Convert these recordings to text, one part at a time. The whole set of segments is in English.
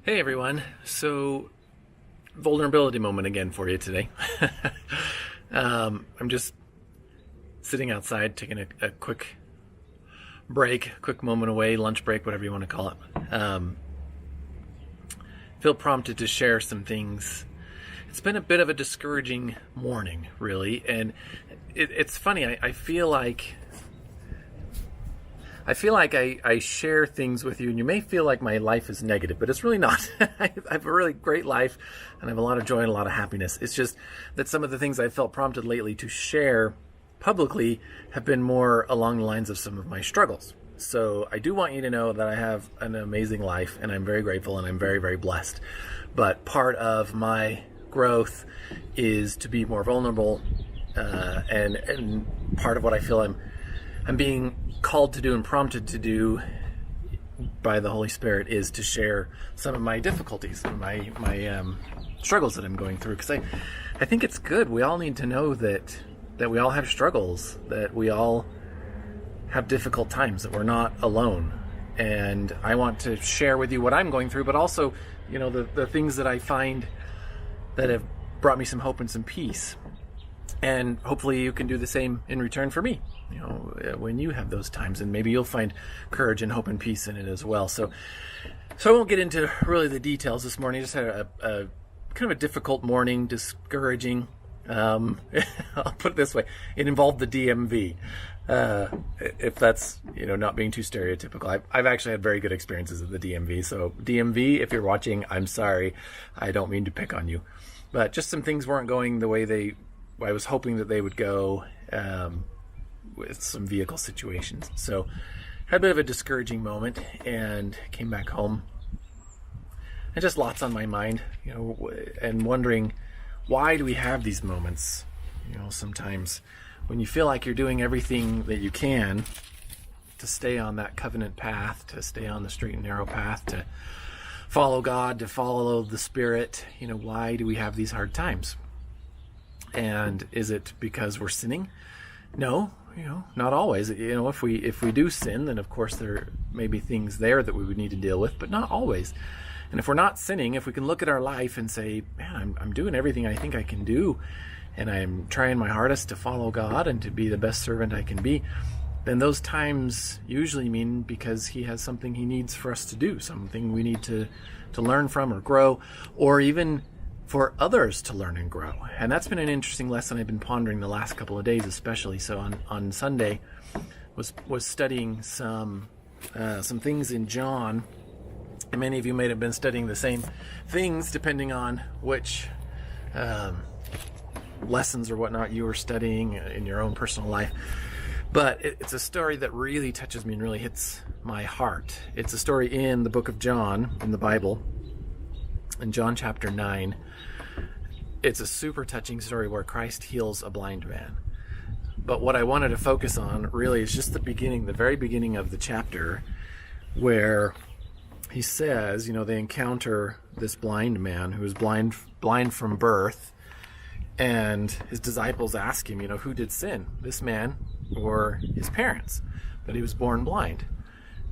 Hey everyone. So, vulnerability moment again for you today. I'm just sitting outside taking a quick break, quick moment away, lunch break, whatever you want to call it. Feel prompted to share some things. It's been a bit of a discouraging morning, really, and it's funny. I feel like I share things with you, and you may feel like my life is negative, but it's really not. I have a really great life, and I have a lot of joy and a lot of happiness. It's just that some of the things I felt prompted lately to share publicly have been more along the lines of some of my struggles. So I do want you to know that I have an amazing life, and I'm very grateful, and I'm very, very blessed. But part of my growth is to be more vulnerable, and part of what I feel I'm being called to do and prompted to do by the Holy Spirit is to share some of my difficulties, my struggles that I'm going through. Because I think it's good. We all need to know that we all have struggles, that we all have difficult times, that we're not alone. And I want to share with you what I'm going through, but also, the things that I find that have brought me some hope and some peace. And hopefully you can do the same in return for me, when you have those times, and maybe you'll find courage and hope and peace in it as well. So I won't get into really the details this morning. I just had a kind of a difficult morning, discouraging. I'll put it this way. It involved the DMV. If that's, not being too stereotypical. I've actually had very good experiences at the DMV. So DMV, if you're watching, I'm sorry. I don't mean to pick on you. But just some things weren't going the way I was hoping that they would go, with some vehicle situations. So had a bit of a discouraging moment and came back home. And just lots on my mind, and wondering, why do we have these moments? Sometimes when you feel like you're doing everything that you can to stay on that covenant path, to stay on the straight and narrow path, to follow God, to follow the Spirit, why do we have these hard times? And is it because we're sinning? No, not always. If we do sin, then of course there may be things there that we would need to deal with, but not always. And if we're not sinning, if we can look at our life and say, man, I'm doing everything I think I can do, and I'm trying my hardest to follow God and to be the best servant I can be, then those times usually mean because He has something He needs for us to do, something we need to learn from or grow, or even for others to learn and grow. And that's been an interesting lesson I've been pondering the last couple of days, especially. So on Sunday was studying some things in John, and many of you may have been studying the same things depending on which lessons or whatnot you were studying in your own personal life. But it's a story that really touches me and really hits my heart. It's a story in the book of John in the Bible, in John chapter 9. It's a super touching story where Christ heals a blind man. But what I wanted to focus on really is just the very beginning of the chapter, where He says, they encounter this blind man who is blind from birth, and His disciples ask Him, who did sin, this man or his parents, that he was born blind?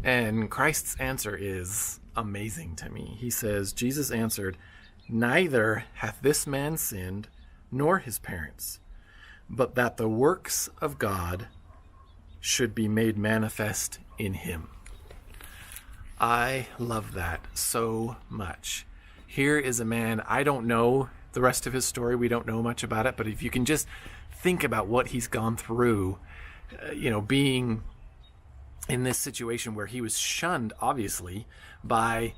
And Christ's answer is amazing to me. He says, Jesus answered, "Neither hath this man sinned, nor his parents, but that the works of God should be made manifest in him." I love that so much. Here is a man, I don't know the rest of his story. We don't know much about it, but if you can just think about what he's gone through, being in this situation where he was shunned, obviously, by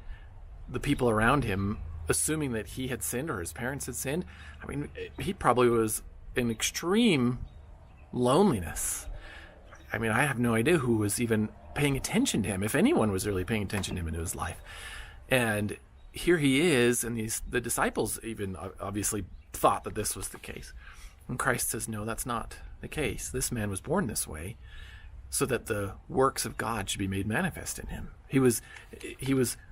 the people around him, assuming that he had sinned or his parents had sinned. I mean, he probably was in extreme loneliness. I mean, I have no idea who was even paying attention to him, if anyone was really paying attention to him in his life. And here he is, and the disciples even obviously thought that this was the case. And Christ says, no, that's not the case. This man was born this way so that the works of God should be made manifest in him. He was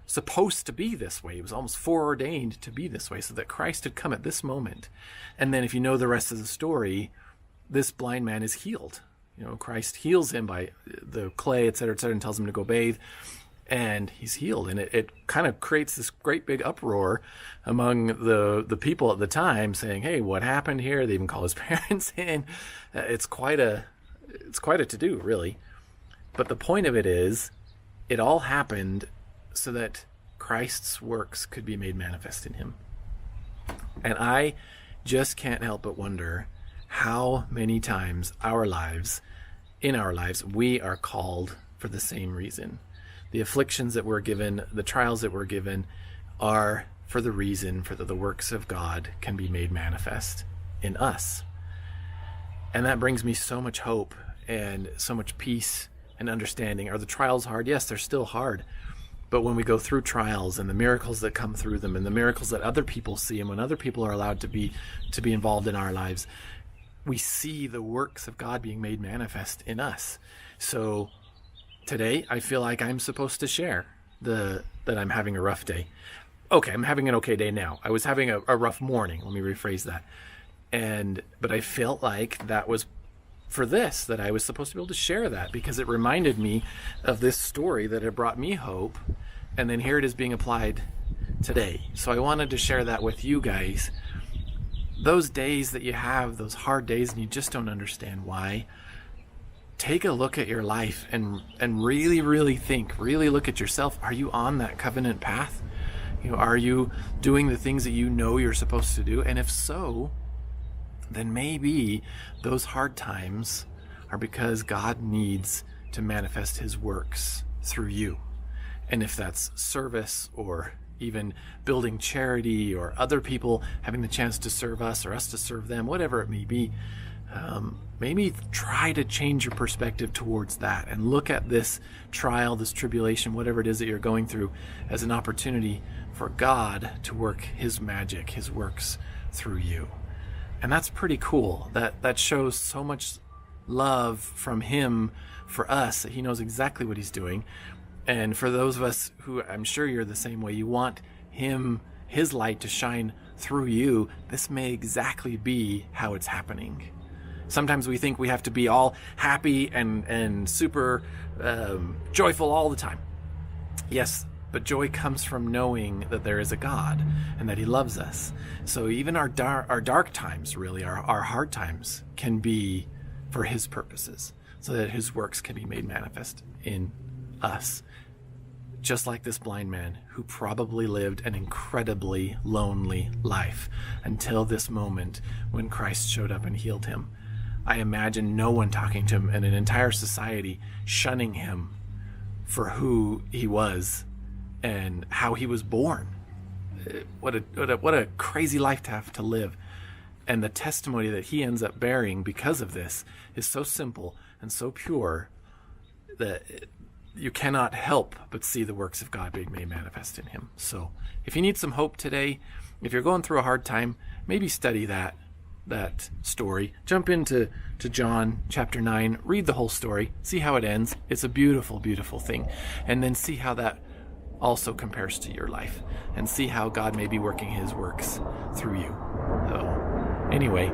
supposed to be this way. He was almost foreordained to be this way, so that Christ had come at this moment. And then if you know the rest of the story, this blind man is healed. Christ heals him by the clay, etc., and tells him to go bathe. and he's healed. And it kind of creates this great big uproar among the people at the time, saying, hey, what happened here? They even call his parents in. It's quite a to-do, really. But the point of it is, it all happened so that Christ's works could be made manifest in him. And I just can't help but wonder how many times in our lives, we are called for the same reason. The afflictions that we're given, the trials that we're given, are for the reason for that the works of God can be made manifest in us. And that brings me so much hope and so much peace and understanding. Are the trials hard? Yes, they're still hard. But when we go through trials and the miracles that come through them and the miracles that other people see, and when other people are allowed to be involved in our lives, we see the works of God being made manifest in us. So today, I feel like I'm supposed to share that I'm having a rough day. Okay, I'm having an okay day now. I was having a rough morning. Let me rephrase that. But I felt like that was for this, that I was supposed to be able to share that, because it reminded me of this story that had brought me hope. And then here it is being applied today. So I wanted to share that with you guys. Those days that you have, those hard days, and you just don't understand why, take a look at your life and really, really think, really look at yourself. Are you on that covenant path? Are you doing the things that you know you're supposed to do? And if so, then maybe those hard times are because God needs to manifest his works through you. And if that's service, or even building charity, or other people having the chance to serve us or us to serve them, whatever it may be, maybe try to change your perspective towards that and look at this trial, this tribulation, whatever it is that you're going through, as an opportunity for God to work his magic, his works through you. And that's pretty cool. That shows so much love from him for us, that he knows exactly what he's doing. And for those of us who, I'm sure you're the same way, you want his light to shine through you, this may exactly be how it's happening. Sometimes we think we have to be all happy and super joyful all the time. Yes, but joy comes from knowing that there is a God and that he loves us. So even our dark times, really, our hard times, can be for his purposes, so that his works can be made manifest in us. Just like this blind man who probably lived an incredibly lonely life until this moment when Christ showed up and healed him. I imagine no one talking to him, and an entire society shunning him for who he was and how he was born. What a crazy life to have to live. And the testimony that he ends up bearing because of this is so simple and so pure that you cannot help but see the works of God being made manifest in him. So if you need some hope today, if you're going through a hard time, maybe study that story. Jump into John chapter 9, read the whole story, see how it ends. It's a beautiful, beautiful thing. And then see how that also compares to your life, and see how God may be working his works through you. So anyway,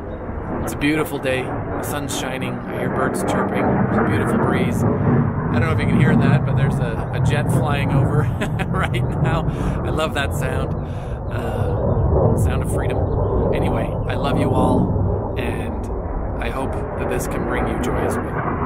it's a beautiful day. The sun's shining. I hear birds chirping. There's a beautiful breeze. I don't know if you can hear that, but there's a jet flying over right now. I love that sound. Sound of freedom. Anyway, I love you all, and I hope that this can bring you joy as well.